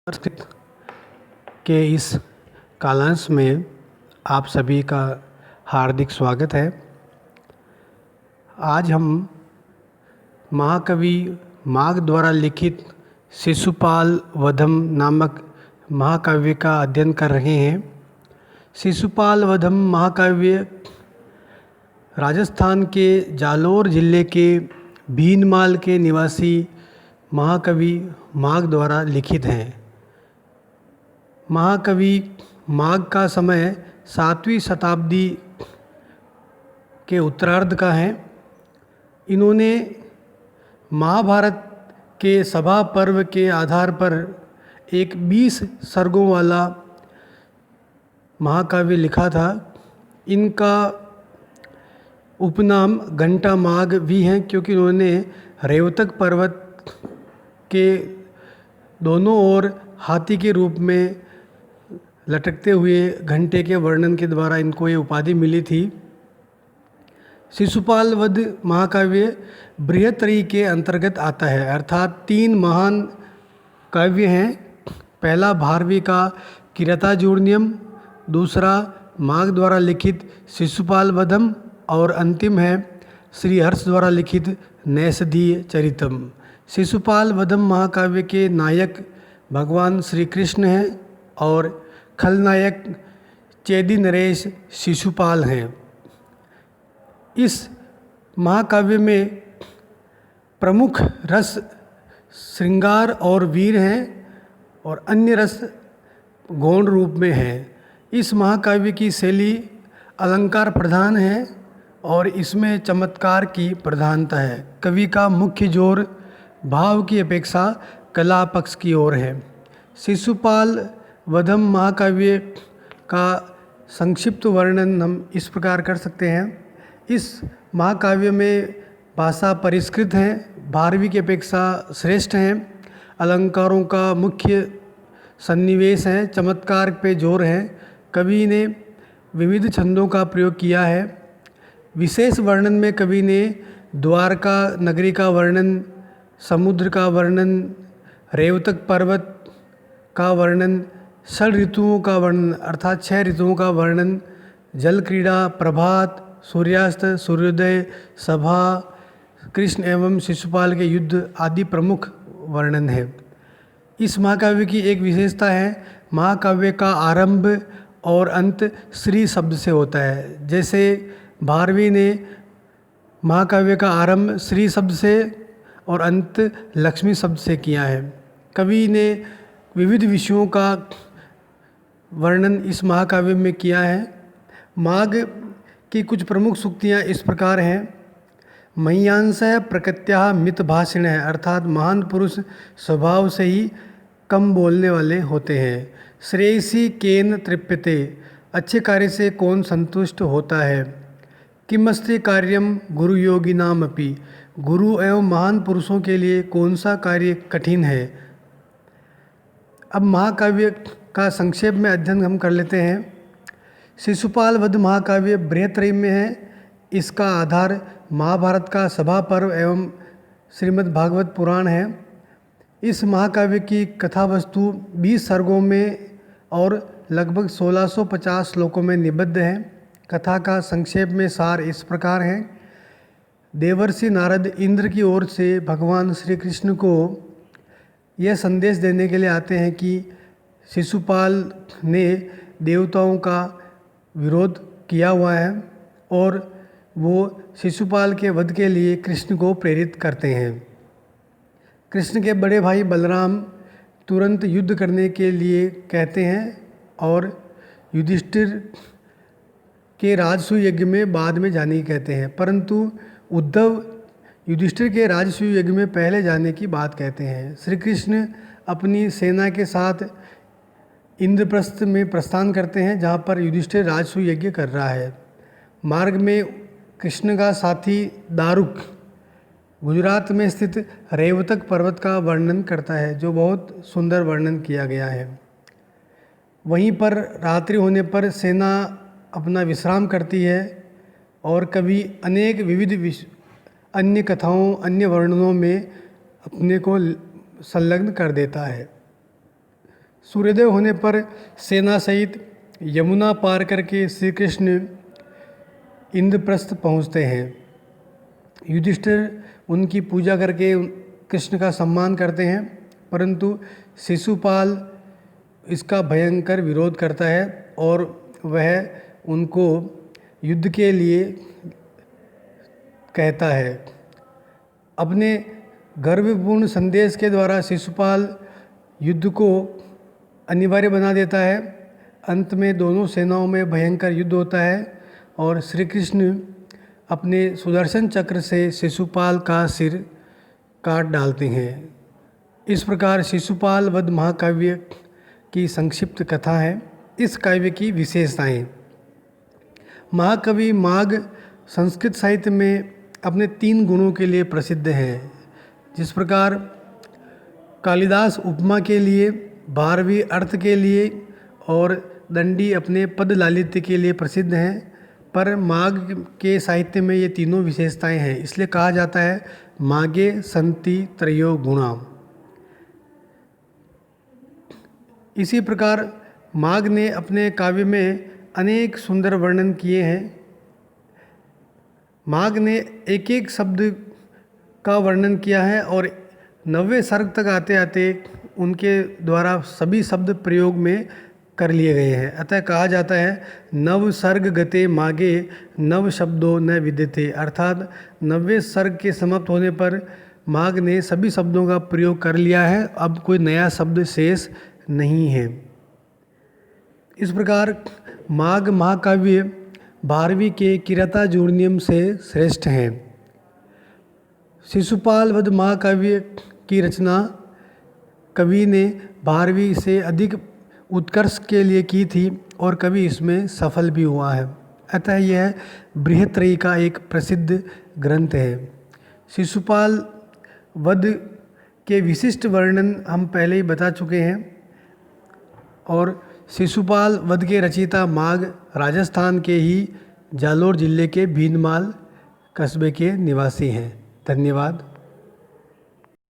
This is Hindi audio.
संस्कृत के इस कालांश में आप सभी का हार्दिक स्वागत है। आज हम महाकवि माघ द्वारा लिखित शिशुपाल वधम नामक महाकाव्य का अध्ययन कर रहे हैं। शिशुपाल वधम महाकाव्य राजस्थान के जालोर जिले के भीनमाल के निवासी महाकवि माघ द्वारा लिखित है। महाकवि माघ का समय 7वीं शताब्दी के उत्तरार्ध का है। इन्होंने महाभारत के सभा पर्व के आधार पर एक 20 सर्गों वाला महाकाव्य लिखा था। इनका उपनाम घंटा माघ भी है, क्योंकि उन्होंने रेवतक पर्वत के दोनों ओर हाथी के रूप में लटकते हुए घंटे के वर्णन के द्वारा इनको ये उपाधि मिली थी। शिशुपाल वध महाकाव्य बृहत्तरी के अंतर्गत आता है, अर्थात 3 महान काव्य हैं। पहला भारवी का किरातार्जुनीयम, दूसरा माघ द्वारा लिखित शिशुपाल वधम और अंतिम है श्री हर्ष द्वारा लिखित नैषधीय चरितम। शिशुपाल वधम महाकाव्य के नायक भगवान श्री कृष्ण हैं और खलनायक चेदी नरेश शिशुपाल हैं। इस महाकाव्य में प्रमुख रस श्रृंगार और वीर हैं और अन्य रस गौण रूप में हैं। इस महाकाव्य की शैली अलंकार प्रधान है और इसमें चमत्कार की प्रधानता है। कवि का मुख्य जोर भाव की अपेक्षा कला पक्ष की ओर है। शिशुपाल वधम महाकाव्य का संक्षिप्त वर्णन हम इस प्रकार कर सकते हैं। इस महाकाव्य में भाषा परिष्कृत है, भारवी की अपेक्षा श्रेष्ठ हैं। अलंकारों का मुख्य सन्निवेश है, चमत्कार पे जोर है। कवि ने विविध छंदों का प्रयोग किया है। विशेष वर्णन में कवि ने द्वारका नगरी का वर्णन, समुद्र का वर्णन, रेवतक पर्वत का वर्णन, 6 ऋतुओं का वर्णन अर्थात 6 ऋतुओं का वर्णन, जल क्रीड़ा, प्रभात, सूर्यास्त, सूर्योदय, सभा, कृष्ण एवं शिशुपाल के युद्ध आदि प्रमुख वर्णन है। इस महाकाव्य की एक विशेषता है, महाकाव्य का आरंभ और अंत श्री शब्द से होता है। जैसे भारवी ने महाकाव्य का आरंभ श्री शब्द से और अंत लक्ष्मी शब्द से किया है। कवि ने विविध विषयों का वर्णन इस महाकाव्य में किया है। माघ की कुछ प्रमुख सूक्तियाँ इस प्रकार हैं। मह्यांशः प्रकृत्याः मितभाषिणः, अर्थात महान पुरुष स्वभाव से ही कम बोलने वाले होते हैं। श्रेयसी केन तृप्यते, अच्छे कार्य से कौन संतुष्ट होता है। किमस्ति कार्यम गुरु योगिनामपि, गुरु एवं महान पुरुषों के लिए कौन सा कार्य कठिन है। अब महाकाव्य का संक्षेप में अध्ययन हम कर लेते हैं। शिशुपाल वध महाकाव्य बृहत्तरी में है। इसका आधार महाभारत का सभा पर्व एवं श्रीमद् भागवत पुराण है। इस महाकाव्य की कथा वस्तु 20 सर्गों में और लगभग 1650 श्लोकों में निबद्ध है। कथा का संक्षेप में सार इस प्रकार है। देवर्षि नारद इंद्र की ओर से भगवान श्री कृष्ण को यह संदेश देने के लिए आते हैं कि शिशुपाल ने देवताओं का विरोध किया हुआ है और वो शिशुपाल के वध के लिए कृष्ण को प्रेरित करते हैं। कृष्ण के बड़े भाई बलराम तुरंत युद्ध करने के लिए कहते हैं और युधिष्ठिर के राजसूय यज्ञ में बाद में जाने की कहते हैं, परंतु उद्धव युधिष्ठिर के राजसूय यज्ञ में पहले जाने की बात कहते हैं। श्री कृष्ण अपनी सेना के साथ इंद्रप्रस्थ में प्रस्थान करते हैं, जहाँ पर युधिष्ठिर राजसूय यज्ञ कर रहा है। मार्ग में कृष्ण का साथी दारुक गुजरात में स्थित रेवतक पर्वत का वर्णन करता है, जो बहुत सुंदर वर्णन किया गया है। वहीं पर रात्रि होने पर सेना अपना विश्राम करती है और कवि अनेक विविध अन्य कथाओं, अन्य वर्णनों में अपने को संलग्न कर देता है। सूर्योदय होने पर सेना सहित यमुना पार करके श्री कृष्ण इंद्रप्रस्थ पहुँचते हैं। युधिष्ठिर उनकी पूजा करके कृष्ण का सम्मान करते हैं, परंतु शिशुपाल इसका भयंकर विरोध करता है और वह उनको युद्ध के लिए कहता है। अपने गर्वपूर्ण संदेश के द्वारा शिशुपाल युद्ध को अनिवार्य बना देता है। अंत में दोनों सेनाओं में भयंकर युद्ध होता है और श्री कृष्ण अपने सुदर्शन चक्र से शिशुपाल का सिर काट डालते हैं। इस प्रकार शिशुपाल वध महाकाव्य की संक्षिप्त कथा है। इस काव्य की विशेषताएं। महाकवि माघ संस्कृत साहित्य में अपने 3 गुणों के लिए प्रसिद्ध हैं। जिस प्रकार कालिदास उपमा के लिए, भारवी अर्थ के लिए और दंडी अपने पद लालित्य के लिए प्रसिद्ध हैं, पर माघ के साहित्य में ये तीनों विशेषताएं हैं। इसलिए कहा जाता है माघे संति त्रयो गुणा। इसी प्रकार माघ ने अपने काव्य में अनेक सुंदर वर्णन किए हैं। माघ ने एक एक शब्द का वर्णन किया है और 90वें सर्ग तक आते आते उनके द्वारा सभी शब्द प्रयोग में कर लिए गए हैं। अतः कहा जाता है नव सर्ग गते माघे नव शब्दों न विद्यते, अर्थात 90वें सर्ग के समाप्त होने पर माघ ने सभी शब्दों का प्रयोग कर लिया है, अब कोई नया शब्द शेष नहीं है। इस प्रकार माघ महाकाव्य भारवी के किरातार्जुनीयम से श्रेष्ठ हैं। शिशुपाल वध महाकाव्य की रचना कवि ने भारवी से अधिक उत्कर्ष के लिए की थी और कवि इसमें सफल भी हुआ है। अतः यह बृहत्त्रयी का एक प्रसिद्ध ग्रंथ है। शिशुपाल वध के विशिष्ट वर्णन हम पहले ही बता चुके हैं और शिशुपाल वध के रचयिता माघ राजस्थान के ही जालोर जिले के भीनमाल कस्बे के निवासी हैं। धन्यवाद।